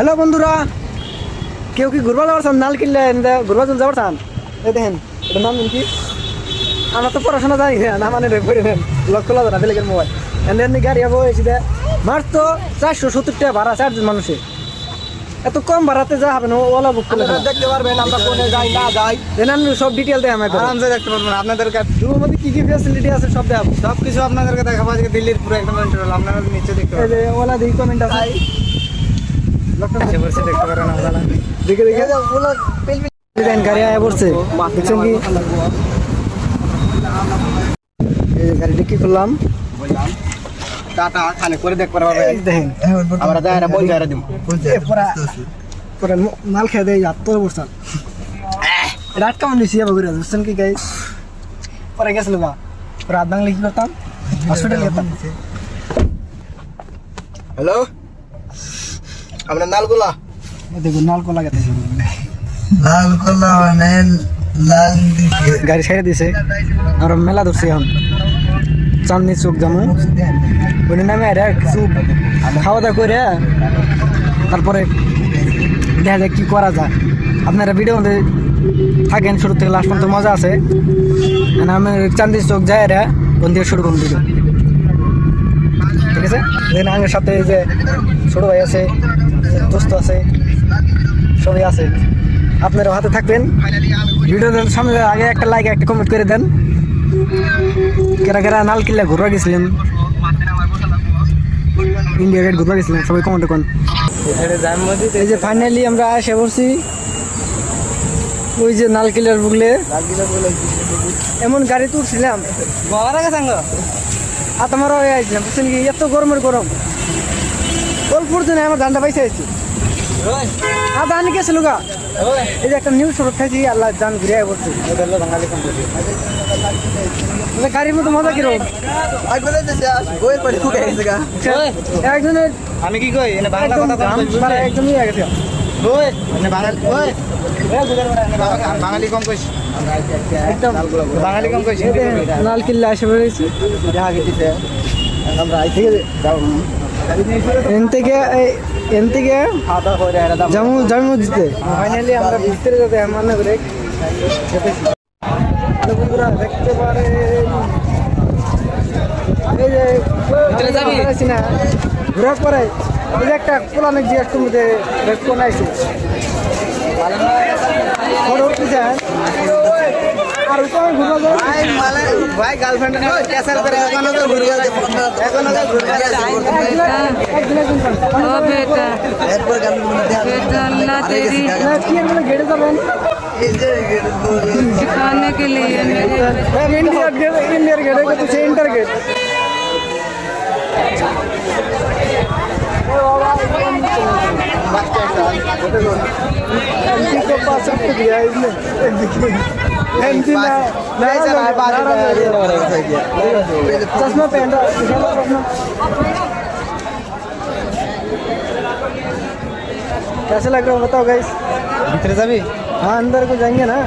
Hello বন্ধুরা, কেউ কি ঘুরবা যাবার নাল কিনলে ঘুরবা চলে যাবার চান? এই দেখেন, এটার নাম কি? আমরা তো পড়াশোনা জানি না, মানে পড়ে নেন লক্ষ লাখ না বেলেগের মোবাইল এমনি গাড়ি হবো এসে দেয় মার তো 470 টাকা ভাড়া 4 জন মানুষের। এত কম ভাড়াতে যা হবে না, ওলা বুক করে দেখতে পারবেন আমরা কোনে যাই না যাই দেন সব ডিটেল দেয় আমাকে আরামসে দেখতে পারবেন। আপনাদেরকে রুমের মধ্যে কি কি ফ্যাসিলিটি আছে সব দেখাবো। সবকিছু আপনাদেরকে দেখাবো। আজকে দিল্লির পুরো একদম কন্ট্রোল আপনারা নিচে দেখতে এই পারবেন। যে ওলা দেখি কমেন্ট আছে এসে বসে দেখতে পারেন আপনারা। দেখে দেখে ওলা পেল গাড়ি আয়া পড়ছে দেখছেন কি? এই যে গাড়ি ডিক্কি করলাম, টাটা খানে করে দেখতে পারবেন। এই দেখেন আমরা যাই না বল যাই দিম। পরে মাল খেয়ে দেয় তোর বসতাম রাত কেমন নিছি যাবো ঘুরে বুঝছেন কি গাই? পরে গেছিল বা রাত বাংলা কি করতাম, হসপিটাল যেতাম। হ্যালো, আমরা নালগোলা দেখুন নলকো লাগাতে লাল মানে লাল গাড়ি ছেড়ে দিছে। আর মেলা ধরছি এখন চাঁদনি চোখ যাবো ওই নামে কিছু খাওয়া দাওয়া করে তারপরে দেখা যায় কি করা যায়। আপনারা ভিডিও মধ্যে থাকেন শুরু থেকে লাস্ট পর্যন্ত, মজা আছে। আমি চাঁদনি চোখ যাই রে কোন দিয়ে শুরু করুন ভিডিও, ঠিক আছে? দেন আমার সাথে এই যে ছোটো ভাই আছে, দোস্ত আছে, সবাই আছে। আপনারা হাতে থাকবেন। ভিডিও সামনে আগে একটা লাইক একটা কমেন্ট করে দেন। কেরা কেরা নাল কিল্লা ঘুরবা গেছিলেন, ইন্ডিয়া গেট ঘুরবা গেছিলেন, সবাই কমেন্ট করুন। এই যে ফাইনালি আমরা এসে পড়ছি ওই যে নাল কিল্লার বুগলে। এমন গাড়ি তুলছিলাম আর তোমারও হয়ে আসছিলাম, বুঝছেন কি? এত গরমের গরম অল্পর জন্য আমার ধানটা পাইছে আসছি আর ধান গেছিল গা। এই যে একটা নিউজ সড়ক খাইছি, আল্লাহ জান ঘুরে পড়ছে গাড়ির মতো মজা কিরকম একজনের আমি কি কই এনে বাংলা কথা একদমই হয়ে গেছে। ওই এনে বাঙালি ওই বাঙালি কম কইছ একদম বাঙালি কম কইছ লাল কিল্লা এসে পড়েছি। আমরা আই থেকে যাও এন থেকে খাওয়া করে এরা জামু দিতে ফাইনালি আমরা ভিতরে যাতে মানে করে যেতেছি। বন্ধুরা দেখতে পারে এই যে যাচ্ছি না ঘোরার পরে এই যে একটা পুরানো জিয়ার মধ্যে কোন আইছে ফটো উঠতেছে আর ওইটা ঘুরবা যায় ভাই গার্লফ্রেন্ড ক্যান্সেল করে এখনো তো ঘুরবে এখনো তো ঘুরবে ओ बेटा এরপর बेटा अल्लाह तेरी কি আমরা গেড়ে যাবেন सिखाने के लिए मेरे इंडियर गेट है तो इंटर गेट एमपी को पास रख दिया इसने। एमपी ना चश्मा पहन रहा, कैसे लग रहा है बताओ गाइस? ভিতরে যাবি हाँ अंदर को जाएंगे ना।